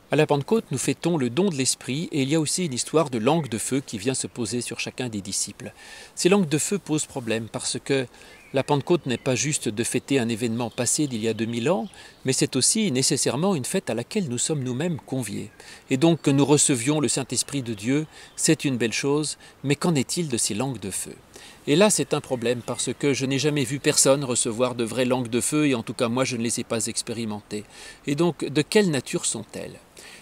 À la Pentecôte, nous fêtons le don de l'Esprit et il y a aussi une histoire de langue de feu qui vient se poser sur chacun des disciples. Ces langues de feu posent problème parce que la Pentecôte n'est pas juste de fêter un événement passé d'il y a 2000 ans, mais c'est aussi nécessairement une fête à laquelle nous sommes nous-mêmes conviés. Et donc que nous recevions le Saint-Esprit de Dieu, c'est une belle chose, mais qu'en est-il de ces langues de feu ? Et là, c'est un problème parce que je n'ai jamais vu personne recevoir de vraies langues de feu et en tout cas moi je ne les ai pas expérimentées. Et donc, de quelle nature sont-elles ?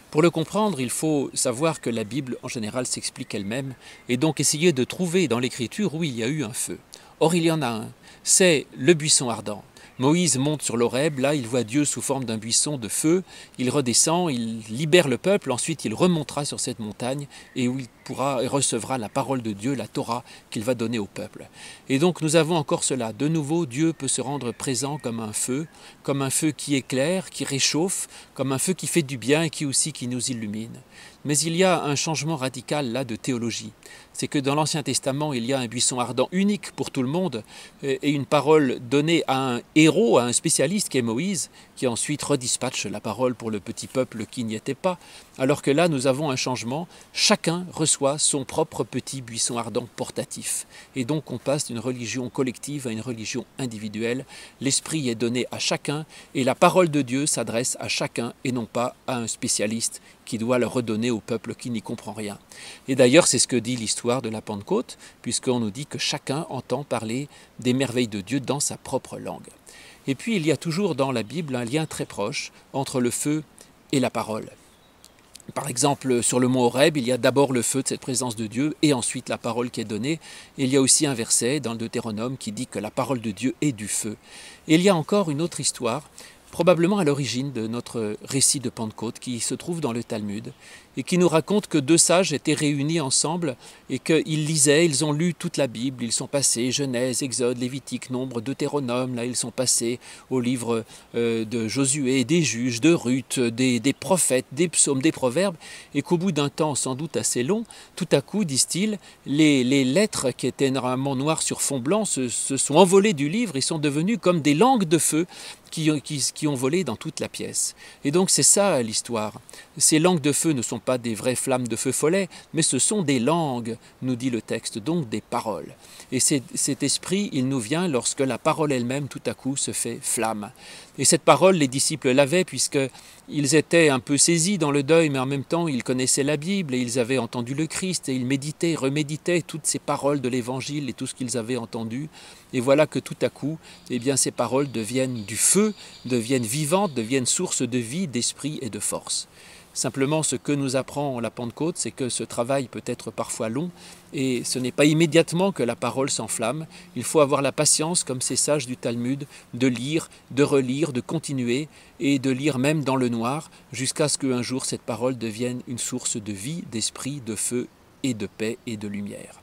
Pour le comprendre, il faut savoir que la Bible, en général, s'explique elle-même, et donc essayer de trouver dans l'Écriture où il y a eu un feu. Or, il y en a un, c'est le buisson ardent. Moïse monte sur l'Horeb, là il voit Dieu sous forme d'un buisson de feu, il redescend, il libère le peuple, ensuite il remontera sur cette montagne et où il pourra et recevra la parole de Dieu, la Torah qu'il va donner au peuple. Et donc nous avons encore cela, de nouveau Dieu peut se rendre présent comme un feu qui éclaire, qui réchauffe, comme un feu qui fait du bien et qui nous illumine. Mais il y a un changement radical là de théologie. C'est que dans l'Ancien Testament, il y a un buisson ardent unique pour tout le monde et une parole donnée à un héros, à un spécialiste qui est Moïse, qui ensuite redispatche la parole pour le petit peuple qui n'y était pas. Alors que là, nous avons un changement. Chacun reçoit son propre petit buisson ardent portatif. Et donc, on passe d'une religion collective à une religion individuelle. L'esprit est donné à chacun et la parole de Dieu s'adresse à chacun et non pas à un spécialiste qui doit le redonner au peuple qui n'y comprend rien. Et d'ailleurs, c'est ce que dit l'histoire de la Pentecôte, puisqu'on nous dit que chacun entend parler des merveilles de Dieu dans sa propre langue. Et puis, il y a toujours dans la Bible un lien très proche entre le feu et la parole. Par exemple, sur le mont Horeb, il y a d'abord le feu de cette présence de Dieu et ensuite la parole qui est donnée. Et il y a aussi un verset dans le Deutéronome qui dit que la parole de Dieu est du feu. Et il y a encore une autre histoire, probablement à l'origine de notre récit de Pentecôte, qui se trouve dans le Talmud, et qui nous raconte que deux sages étaient réunis ensemble et qu'ils lisaient, ils ont lu toute la Bible, ils sont passés Genèse, Exode, Lévitique, Nombre, Deutéronome, là ils sont passés au livre de Josué, des juges, de Ruth, des prophètes, des psaumes, des proverbes, et qu'au bout d'un temps sans doute assez long, tout à coup, disent-ils, les lettres qui étaient normalement noires sur fond blanc se sont envolées du livre et sont devenues comme des langues de feu qui ont volé dans toute la pièce. Et donc c'est ça l'histoire. Ces langues de feu ne sont pas des vraies flammes de feu follet, mais ce sont des langues, nous dit le texte, donc des paroles. Et cet esprit, il nous vient lorsque la parole elle-même, tout à coup, se fait flamme. Et cette parole, les disciples l'avaient puisqu'ils étaient un peu saisis dans le deuil, mais en même temps, ils connaissaient la Bible et ils avaient entendu le Christ et ils méditaient, reméditaient toutes ces paroles de l'Évangile et tout ce qu'ils avaient entendu. Et voilà que tout à coup, eh bien, ces paroles deviennent du feu, deviennent vivantes, deviennent source de vie, d'esprit et de force. Simplement, ce que nous apprend la Pentecôte, c'est que ce travail peut être parfois long et ce n'est pas immédiatement que la parole s'enflamme. Il faut avoir la patience, comme ces sages du Talmud, de lire, de relire, de continuer et de lire même dans le noir jusqu'à ce qu'un jour cette parole devienne une source de vie, d'esprit, de feu et de paix et de lumière.